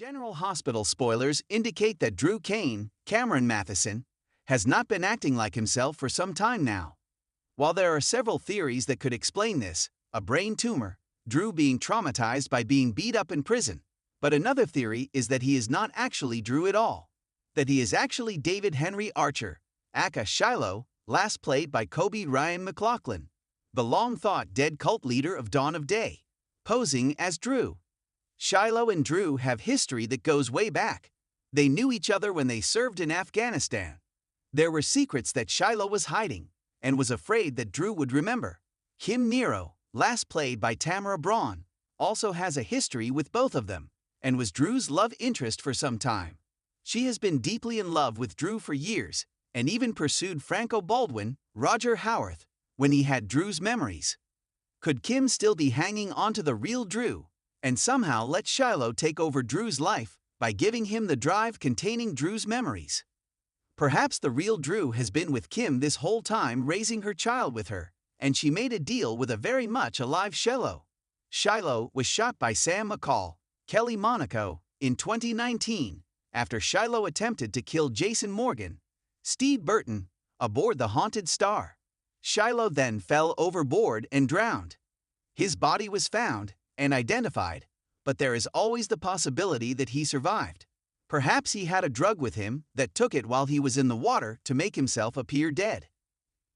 General Hospital spoilers indicate that Drew Kane, Cameron Mathison, has not been acting like himself for some time now. While there are several theories that could explain this, a brain tumor, Drew being traumatized by being beat up in prison, but another theory is that he is not actually Drew at all, that he is actually David Henry Archer, aka Shiloh, last played by Kobe Ryan McLaughlin, the long-thought dead cult leader of Dawn of Day, posing as Drew. Shiloh and Drew have history that goes way back. They knew each other when they served in Afghanistan. There were secrets that Shiloh was hiding and was afraid that Drew would remember. Kim Nero, last played by Tamara Braun, also has a history with both of them and was Drew's love interest for some time. She has been deeply in love with Drew for years and even pursued Franco Baldwin, Roger Howarth, when he had Drew's memories. Could Kim still be hanging onto the real Drew and somehow let Shiloh take over Drew's life by giving him the drive containing Drew's memories? Perhaps the real Drew has been with Kim this whole time, raising her child with her, and she made a deal with a very much alive Shiloh. Shiloh was shot by Sam McCall, Kelly Monaco, in 2019 after Shiloh attempted to kill Jason Morgan, Steve Burton, aboard the Haunted Star. Shiloh then fell overboard and drowned. His body was found and identified, but there is always the possibility that he survived. Perhaps he had a drug with him that took it while he was in the water to make himself appear dead.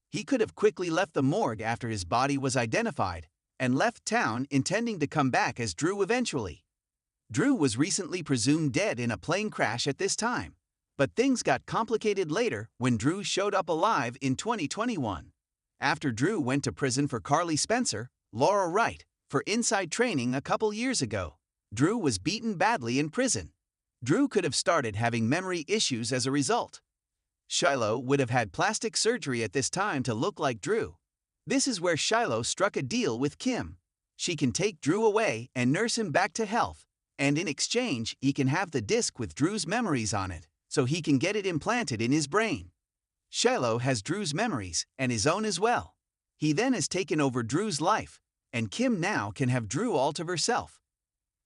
He could have quickly left the morgue after his body was identified and left town intending to come back as Drew eventually. Drew was recently presumed dead in a plane crash at this time, but things got complicated later when Drew showed up alive in 2021. After Drew went to prison for Carly Spencer, Laura Wright, for inside training a couple years ago, Drew was beaten badly in prison. Drew could have started having memory issues as a result. Shiloh would have had plastic surgery at this time to look like Drew. This is where Shiloh struck a deal with Kim. She can take Drew away and nurse him back to health, and in exchange he can have the disc with Drew's memories on it, so he can get it implanted in his brain. Shiloh has Drew's memories and his own as well. He then has taken over Drew's life, and Kim now can have Drew all to herself.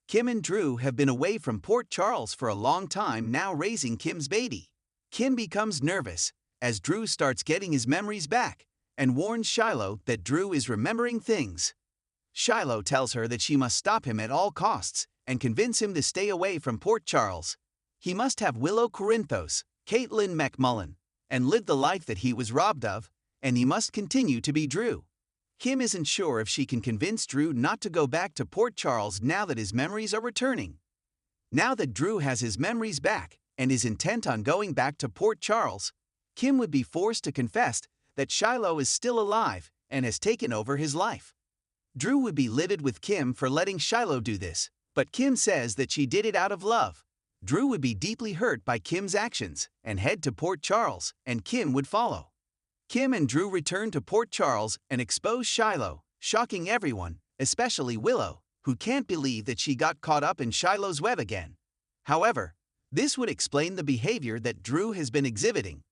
Kim and Drew have been away from Port Charles for a long time now, raising Kim's baby. Kim becomes nervous as Drew starts getting his memories back and warns Shiloh that Drew is remembering things. Shiloh tells her that she must stop him at all costs and convince him to stay away from Port Charles. He must have Willow Corinthos, Caitlin McMullen, and live the life that he was robbed of, and he must continue to be Drew. Kim isn't sure if she can convince Drew not to go back to Port Charles now that his memories are returning. Now that Drew has his memories back and is intent on going back to Port Charles, Kim would be forced to confess that Shiloh is still alive and has taken over his life. Drew would be livid with Kim for letting Shiloh do this, but Kim says that she did it out of love. Drew would be deeply hurt by Kim's actions and head to Port Charles, and Kim would follow. Kim and Drew return to Port Charles and expose Shiloh, shocking everyone, especially Willow, who can't believe that she got caught up in Shiloh's web again. However, this would explain the behavior that Drew has been exhibiting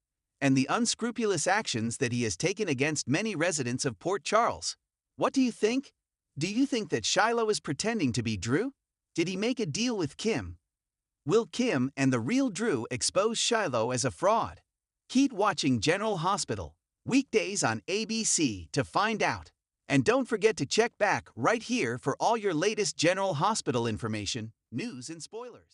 and the unscrupulous actions that he has taken against many residents of Port Charles. What do you think? Do you think that Shiloh is pretending to be Drew? Did he make a deal with Kim? Will Kim and the real Drew expose Shiloh as a fraud? Keep watching General Hospital weekdays on ABC to find out. And don't forget to check back right here for all your latest General Hospital information, news, and spoilers.